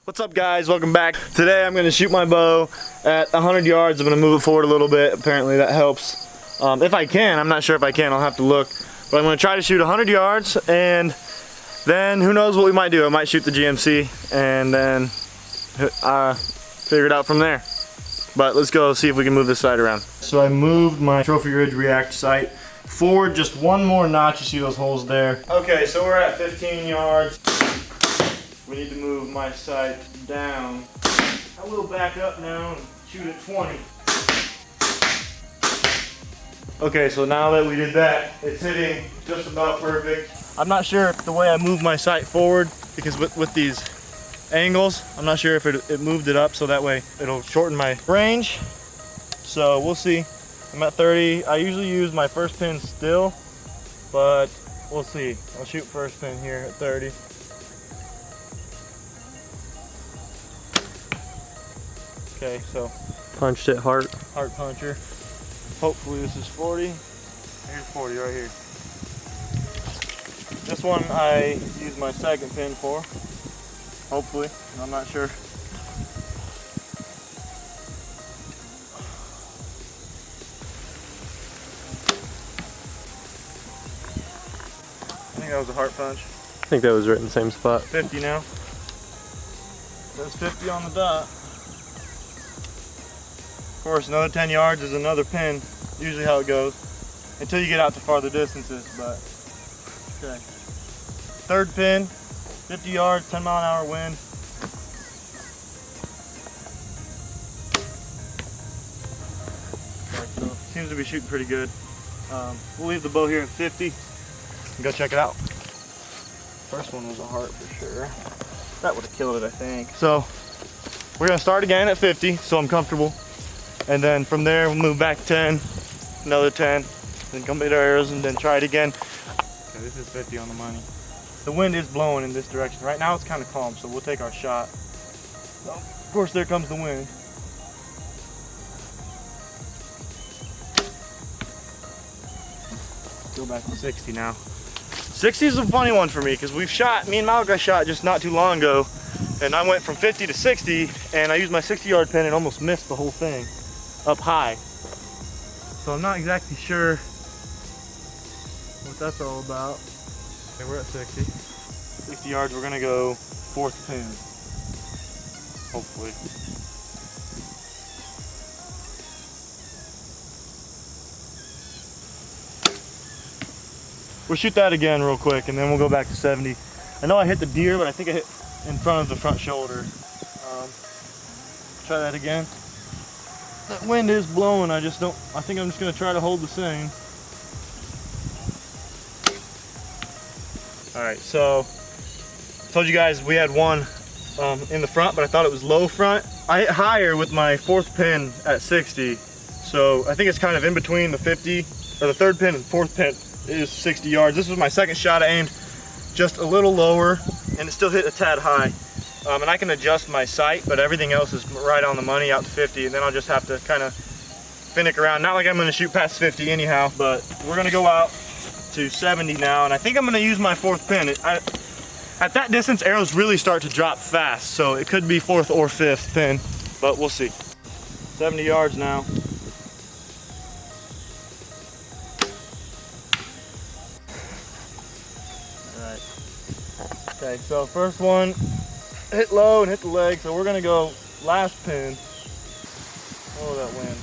What's up guys, welcome back. Today I'm going to shoot my bow at 100 yards. I'm going to move it forward a little bit. Apparently that helps. If I can, I'm not sure if I can, I'll have to look. But I'm going to try to shoot 100 yards and then who knows what we might do. I might shoot the GMC and then figure it out from there. But let's go see if we can move this sight around. So I moved my Trophy Ridge React sight forward just one more notch. You see those holes there. Okay, so we're at 15 yards. We need to move my sight down. I will back up now and shoot at 20. Okay, so now that we did that, it's hitting just about perfect. I'm not sure if the way I move my sight forward, because with these angles, I'm not sure if it moved it up so that way it'll shorten my range. So we'll see. I'm at 30. I usually use my first pin still, but we'll see. I'll shoot first pin here at 30. Okay, so punched it hard. Heart puncher. Hopefully this is 40. Here's 40 right here. This one I use my second pin for. Hopefully, I'm not sure. I think that was a heart punch. I think that was right in the same spot. 50 now. That's 50 on the dot. Of course, another 10 yards is another pin, usually how it goes, until you get out to farther distances, but okay. Third pin, 50 yards, 10-mile-an-hour wind. Okay, so seems to be shooting pretty good. We'll leave the bow here at 50 and go check it out. First one was a heart for sure. That would have killed it, I think. So we're gonna start again at 50, so I'm comfortable. And then from there, we'll move back 10, another 10, then come hit our arrows and then try it again. Okay, this is 50 on the money. The wind is blowing in this direction. Right now it's kind of calm, so we'll take our shot. So, of course, there comes the wind. Go back to 60 now. 60 is a funny one for me because me and Malachi shot just not too long ago, and I went from 50 to 60, and I used my 60-yard pin and almost missed the whole thing up high. So I'm not exactly sure what that's all about. Okay, we're at 60. 60 yards, we're gonna go fourth pin, hopefully. We'll shoot that again real quick and then we'll go back to 70. I know I hit the deer, but I think I hit in front of the front shoulder. Try that again. That wind is blowing, I think I'm just gonna try to hold the same. All right, so I told you guys we had one in the front, but I thought it was low front. I hit higher with my fourth pin at 60. So I think it's kind of in between the 50, or the third pin and fourth pin is 60 yards. This was my second shot. I aimed just a little lower and it still hit a tad high. And I can adjust my sight, but everything else is right on the money out to 50, and then I'll just have to kind of finick around. Not like I'm gonna shoot past 50 anyhow, but we're gonna go out to 70 now, and I think I'm gonna use my fourth pin. At that distance, arrows really start to drop fast, so it could be fourth or fifth pin, but we'll see. 70 yards now. All right. Okay, so first one, hit low and hit the leg, so we're gonna go last pin. Oh, that wind.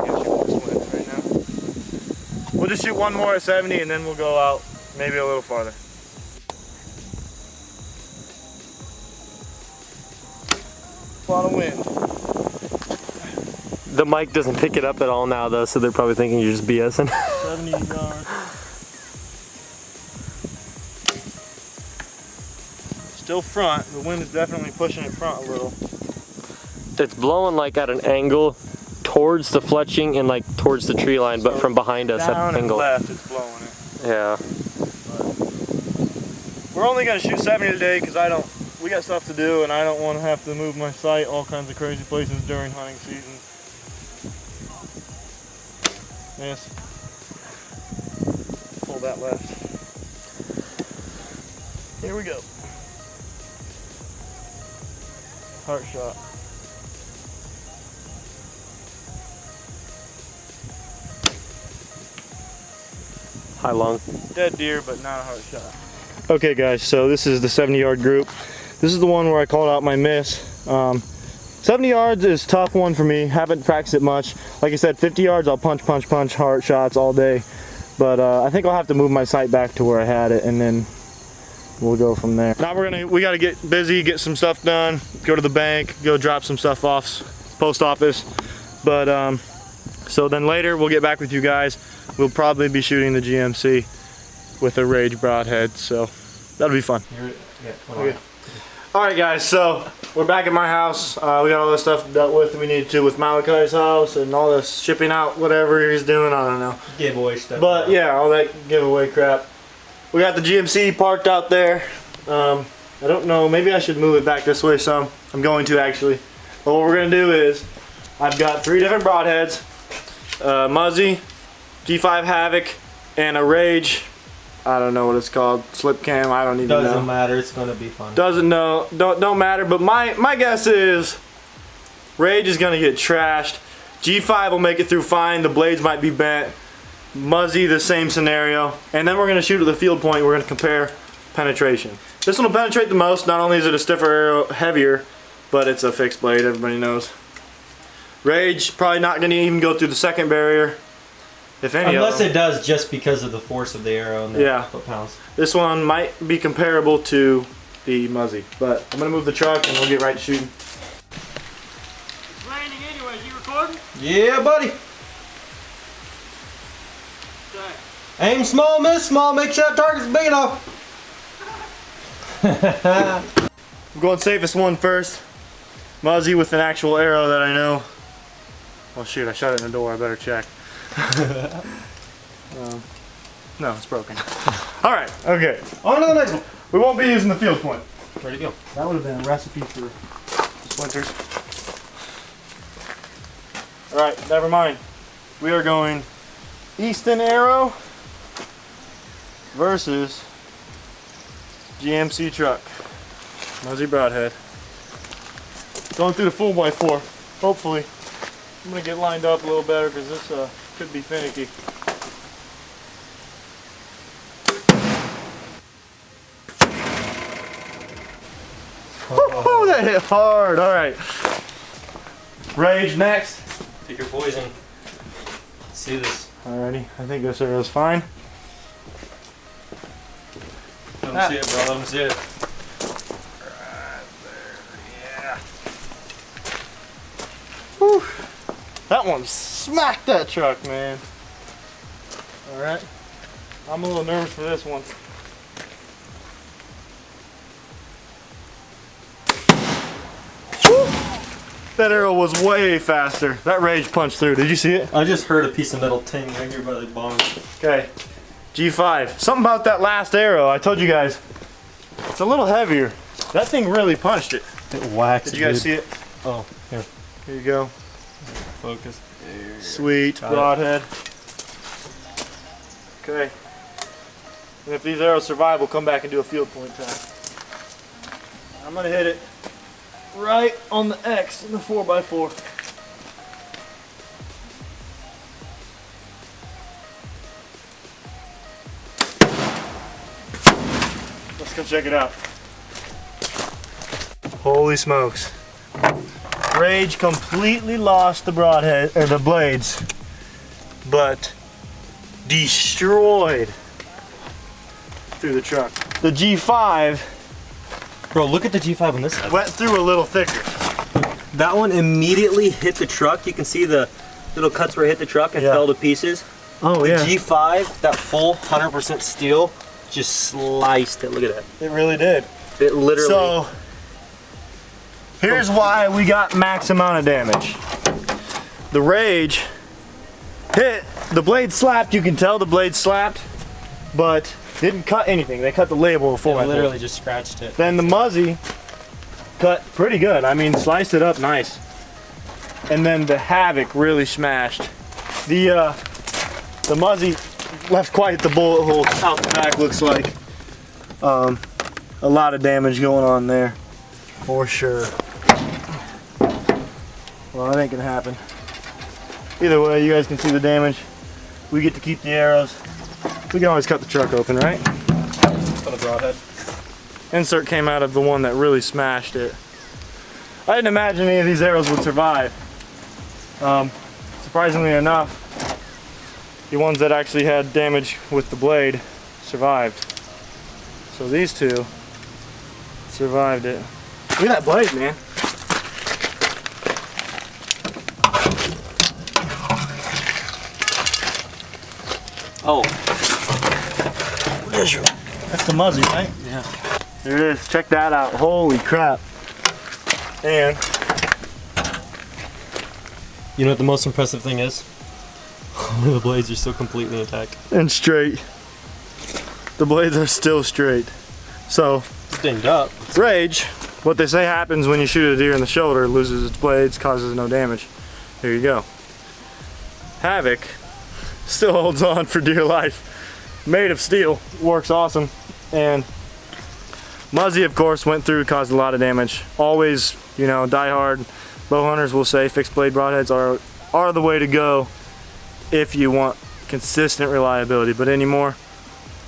Can't shoot this wind right now. We'll just shoot one more at 70 and then we'll go out maybe a little farther. A lot of wind. The mic doesn't pick it up at all now though, so they're probably thinking you're just BSing. 70 yards. Still front, the wind is definitely pushing it front a little. It's blowing like at an angle towards the fletching and like towards the tree line, but from behind us at an angle. Down and left, it's blowing it. Yeah. But we're only gonna shoot 70 today because we got stuff to do and I don't want to have to move my sight all kinds of crazy places during hunting season. Yes. Pull that left. Here we go. Heart shot. High long. Dead deer, but not a heart shot. Okay guys, so this is the 70-yard group. This is the one where I called out my miss. 70 yards is a tough one for me. Haven't practiced it much. Like I said, 50 yards I'll punch heart shots all day. But I think I'll have to move my sight back to where I had it, and then we'll go from there. Now we gotta get busy, get some stuff done, go to the bank, go drop some stuff off post office. But so then later we'll get back with you guys. We'll probably be shooting the GMC with a Rage broadhead, so that'll be fun. Okay. All right guys, so we're back at my house. We got all this stuff dealt with we needed to with Malachi's house and all this shipping out, whatever he's doing, I don't know. Giveaway stuff. But yeah, all that giveaway crap. We got the GMC parked out there. I don't know, maybe I should move it back this way some. I'm going to actually. But what we're gonna do is, I've got 3 different broadheads, Muzzy, G5 Havoc, and a Rage. I don't know what it's called. Slip cam. I don't even know. Doesn't matter. It's gonna be fun. Don't matter. But my guess is Rage is gonna get trashed. G5 will make it through fine. The blades might be bent. Muzzy, the same scenario. And then we're gonna shoot at the field point. We're gonna compare penetration. This one will penetrate the most. Not only is it a stiffer arrow, heavier, but it's a fixed blade. Everybody knows. Rage probably not gonna even go through the second barrier. If any Unless it does, just because of the force of the arrow and the foot-pounds. This one might be comparable to the Muzzy, but I'm gonna move the truck and we'll get right to shooting. It's raining anyways. You recording? Yeah, buddy. Okay. Aim small, miss small. Make sure that target's big enough. I'm going safest one first. Muzzy with an actual arrow that I know. Oh shoot! I shot it in the door. I better check. No, it's broken. Alright, okay. On to the next one. We won't be using the field point. Where'd it go? That would have been a recipe for splinters. Alright, never mind. We are going Easton arrow versus GMC truck. Muzzy broadhead. Going through the 4x4. Hopefully. I'm going to get lined up a little better because this could be finicky. Oh, that hit hard. All right. Rage next. Pick your poison. Let's see this. Alrighty. I think this arrow's fine. Let me see it, bro. Let me see it. Right there. Yeah. Whew. That one smacked that truck, man. Alright. I'm a little nervous for this one. Woo! That arrow was way faster. That Rage punched through. Did you see it? I just heard a piece of metal ting right here by the bottom. Okay. G5. Something about that last arrow. I told you guys. It's a little heavier. That thing really punched it. It waxed. Did you guys see it? Oh, here. Here you go. Focus. Sweet broadhead. Okay. And if these arrows survive, we'll come back and do a field point test. I'm gonna hit it right on the X in the 4x4. Let's go check it out. Holy smokes. Rage completely lost the broadhead, or the blades, but destroyed through the truck. The G5, Bro, look at the G5 on this side. went through a little thicker. That one immediately hit the truck. You can see the little cuts where it hit the truck and fell to pieces. Oh the G5, that full 100% steel, just sliced it. Look at that. It really did. It literally. So, here's why we got max amount of damage. The Rage hit, the blade slapped, you can tell the blade slapped, but didn't cut anything. They cut the label before. It literally just scratched it. Then the Muzzy cut pretty good. I mean, sliced it up nice. And then the Havoc really smashed. The Muzzy left quite the bullet hole out the back, looks like. a lot of damage going on there, for sure. Well, that ain't gonna happen. Either way, you guys can see the damage. We get to keep the arrows. We can always cut the truck open, right? For the broadhead. Insert came out of the one that really smashed it. I didn't imagine any of these arrows would survive. Surprisingly enough, the ones that actually had damage with the blade survived. So these two survived it. Look at that blade, man. Oh. That's the Muzzy, right? Yeah. There it is. Check that out. Holy crap. And You know what the most impressive thing is? The blades are still completely intact. and straight. The blades are still straight. So It's dinged up. Rage, what they say happens when you shoot a deer in the shoulder, loses its blades, causes no damage. There you go. Havoc still holds on for dear life. Made of steel, works awesome. And Muzzy, of course, went through, caused a lot of damage. Always, you know, die-hard bow hunters will say fixed blade broadheads are the way to go if you want consistent reliability. But anymore,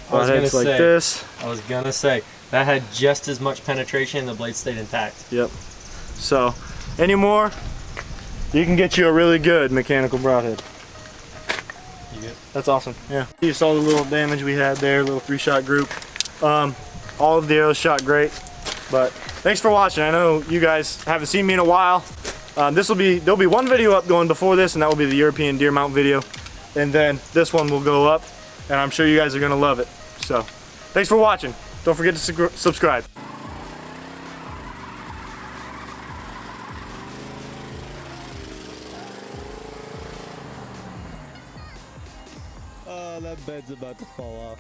broadheads like this. I was gonna say, that had just as much penetration and the blade stayed intact. Yep. So, anymore, you can get you a really good mechanical broadhead. You good? That's awesome. Yeah. You saw the little damage we had there, little 3-shot group. All of the arrows shot great. But thanks for watching. I know you guys haven't seen me in a while. There'll be one video up going before this, and that will be the European deer mount video. And then this one will go up, and I'm sure you guys are gonna love it. So, thanks for watching. Don't forget to subscribe. Oh, that bed's about to fall off.